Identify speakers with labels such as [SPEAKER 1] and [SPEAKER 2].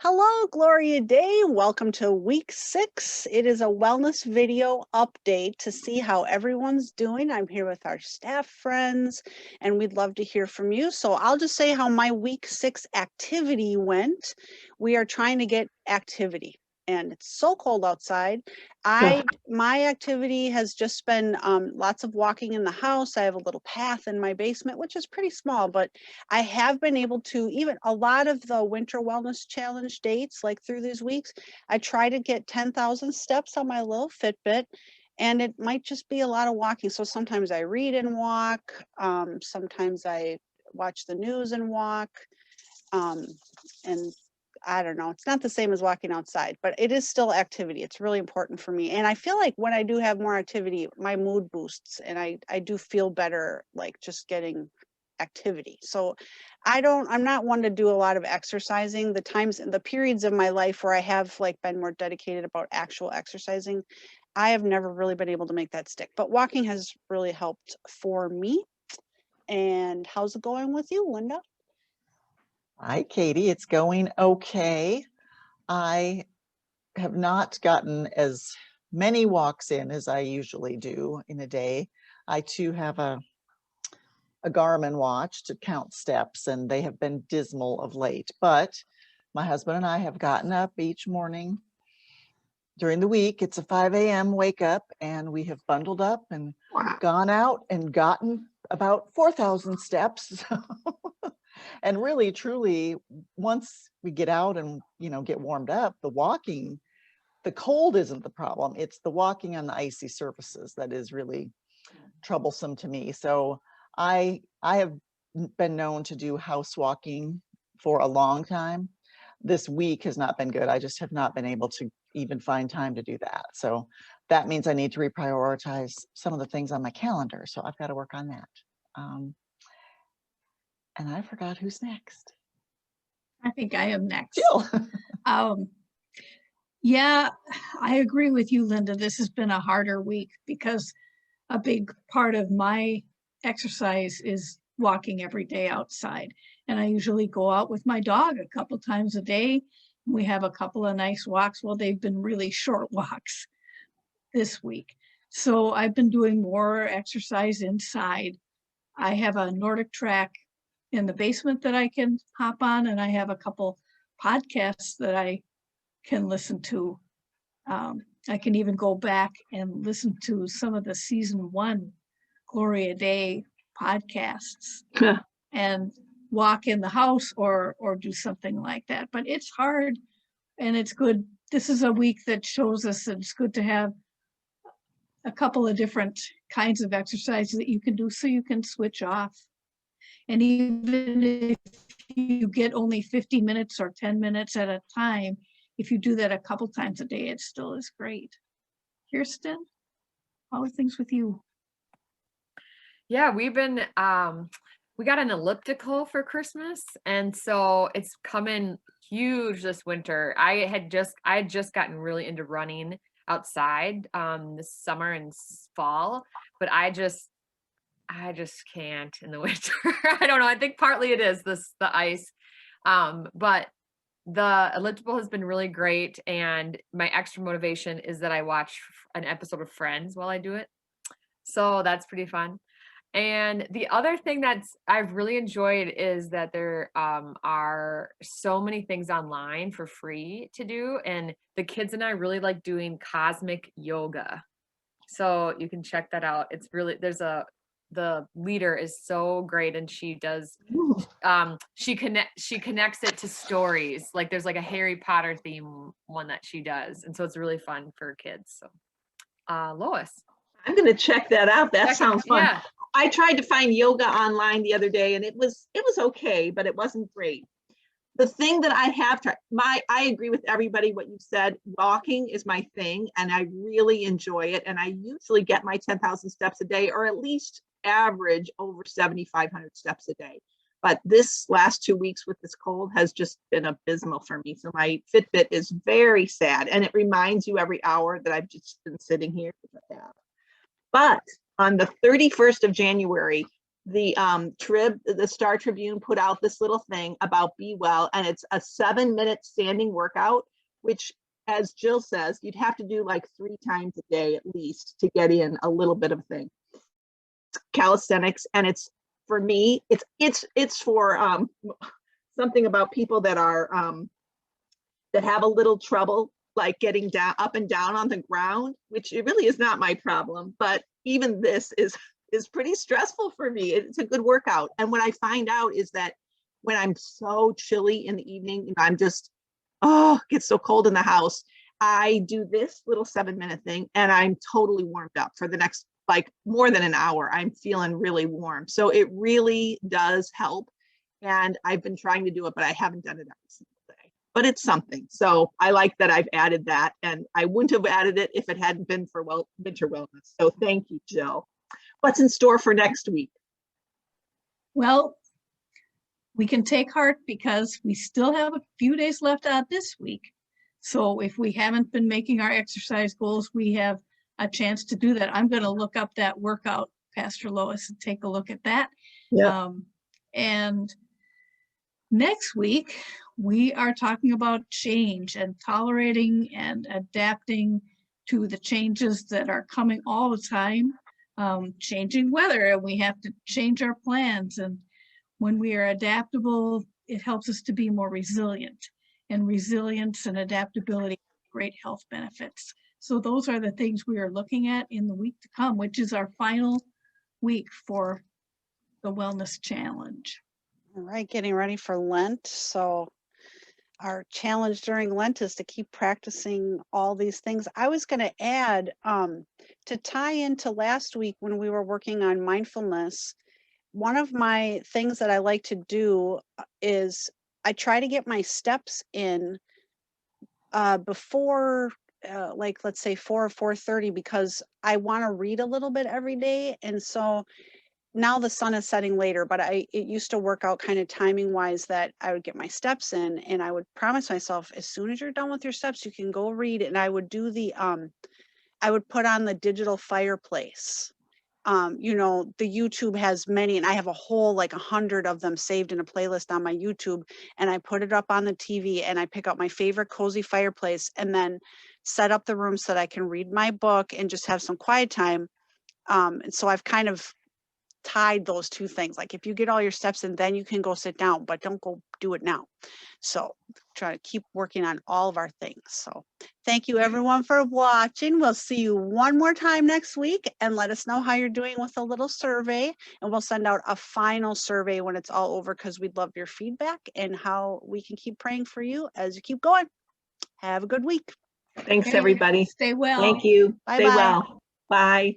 [SPEAKER 1] Hello, Gloria Day. Welcome to week 6. It is a wellness video update to see how everyone's doing. I'm here with our staff friends, and we'd love to hear from you. So I'll just say how my week 6 activity went. We are trying to get activity, and it's so cold outside. My activity has just been lots of walking in the house. I have a little path in my basement, which is pretty small, but I have been able to, even a lot of the winter wellness challenge dates, like through these weeks, I try to get 10,000 steps on my little Fitbit, and it might just be a lot of walking. So sometimes I read and walk. Sometimes I watch the news and walk. And I don't know, it's not the same as walking outside, but it is still activity. It's really important for me. And I feel like when I do have more activity, my mood boosts and I do feel better, like just getting activity. So I'm not one to do a lot of exercising. The periods of my life where I have like been more dedicated about actual exercising, I have never really been able to make that stick, but walking has really helped for me. And how's it going with you, Linda?
[SPEAKER 2] Hi, Katie. It's going okay. I have not gotten as many walks in as I usually do in a day. I too have a Garmin watch to count steps, and they have been dismal of late. But my husband and I have gotten up each morning during the week. It's a 5 a.m. wake up, and we have bundled up and gone out and gotten about 4,000 steps. And really, truly, once we get out and, get warmed up, the cold isn't the problem. It's the walking on the icy surfaces that is really troublesome to me. So I have been known to do house walking for a long time. This week has not been good. I just have not been able to even find time to do that. So that means I need to reprioritize some of the things on my calendar. So I've got to work on that. And I forgot who's next.
[SPEAKER 3] I think I am next.
[SPEAKER 2] Jill.
[SPEAKER 3] Yeah, I agree with you, Linda. This has been a harder week because a big part of my exercise is walking every day outside. And I usually go out with my dog a couple times a day. We have a couple of nice walks. Well, they've been really short walks this week. So I've been doing more exercise inside. I have a Nordic track in the basement that I can hop on, and I have a couple podcasts that I can listen to. I can even go back and listen to some of the season 1 Gloria Day podcasts and walk in the house or do something like that. But it's hard and it's good. This is a week that shows us that it's good to have a couple of different kinds of exercises that you can do so you can switch off. And even if you get only 50 minutes or 10 minutes at a time, if you do that a couple times a day, it still is great. Kirsten, how are things with you?
[SPEAKER 4] Yeah, we've been, we got an elliptical for Christmas. And so it's coming huge this winter. I had just gotten really into running outside this summer and fall, but I just can't in the winter. I don't know. I think partly it is the ice. But the elliptical has been really great. And my extra motivation is that I watch an episode of Friends while I do it. So that's pretty fun. And the other thing I've really enjoyed is that there are so many things online for free to do. And the kids and I really like doing cosmic yoga. So you can check that out. It's really, the leader is so great, and she does she connects it to stories. Like there's like a Harry Potter theme one that she does, and so it's really fun for kids. So Lois,
[SPEAKER 5] I'm going to check that out. That sounds fun.
[SPEAKER 4] Yeah.
[SPEAKER 5] I tried to find yoga online the other day, and it was okay, but it wasn't great. The thing that I have tried, I agree with everybody what you said. Walking is my thing, and I really enjoy it. And I usually get my 10,000 steps a day, or at least average over 7,500 steps a day. But this last 2 weeks with this cold has just been abysmal for me. So my Fitbit is very sad, and it reminds you every hour that I've just been sitting here. But on the 31st of January, the the Star Tribune put out this little thing about Be Well, and it's a 7-minute standing workout, which, as Jill says, you'd have to do like 3 times a day at least to get in a little bit of thing. It's calisthenics, and it's, for me, it's for something about people that are that have a little trouble like getting down, up and down on the ground, which it really is not my problem, but even this is pretty stressful for me. It's a good workout. And what I find out is that when I'm so chilly in the evening, I'm just, oh, it gets so cold in the house, I do this little 7-minute thing and I'm totally warmed up for the next, like, more than an hour. I'm feeling really warm. So it really does help. And I've been trying to do it, but I haven't done it every single day. But it's something. So I like that I've added that, and I wouldn't have added it if it hadn't been for winter wellness. So thank you, Jill. What's in store for next week?
[SPEAKER 3] Well, we can take heart because we still have a few days left out this week. So if we haven't been making our exercise goals, we have a chance to do that. I'm going to look up that workout, Pastor Lois, and take a look at that.
[SPEAKER 5] Yeah.
[SPEAKER 3] And next week, we are talking about change and tolerating and adapting to the changes that are coming all the time. Changing weather, and we have to change our plans. And when we are adaptable, it helps us to be more resilient. And resilience and adaptability have great health benefits. So those are the things we are looking at in the week to come, which is our final week for the Wellness Challenge.
[SPEAKER 1] All right, getting ready for Lent. So our challenge during Lent is to keep practicing all these things. I was going to add, to tie into last week when we were working on mindfulness, one of my things that I like to do is I try to get my steps in before like, let's say 4 or 4:30, because I want to read a little bit every day. And so now the sun is setting later, but it used to work out kind of timing wise that I would get my steps in, and I would promise myself, as soon as you're done with your steps, you can go read. And I would do the, I would put on the digital fireplace. You know, the YouTube has many, and I have a whole, like 100 of them saved in a playlist on my YouTube, and I put it up on the TV, and I pick out my favorite cozy fireplace and then set up the room so that I can read my book and just have some quiet time. And so I've kind of tied those two things. Like, if you get all your steps in, then you can go sit down, but don't go do it now. So try to keep working on all of our things. So thank you everyone for watching. We'll see you one more time next week, and let us know how you're doing with a little survey, and we'll send out a final survey when it's all over, because we'd love your feedback and how we can keep praying for you as you keep going. Have a good week.
[SPEAKER 5] Thanks,
[SPEAKER 3] Okay,
[SPEAKER 5] everybody.
[SPEAKER 3] stay well.
[SPEAKER 5] Thank you.
[SPEAKER 1] Bye-bye.
[SPEAKER 5] Stay well. Bye.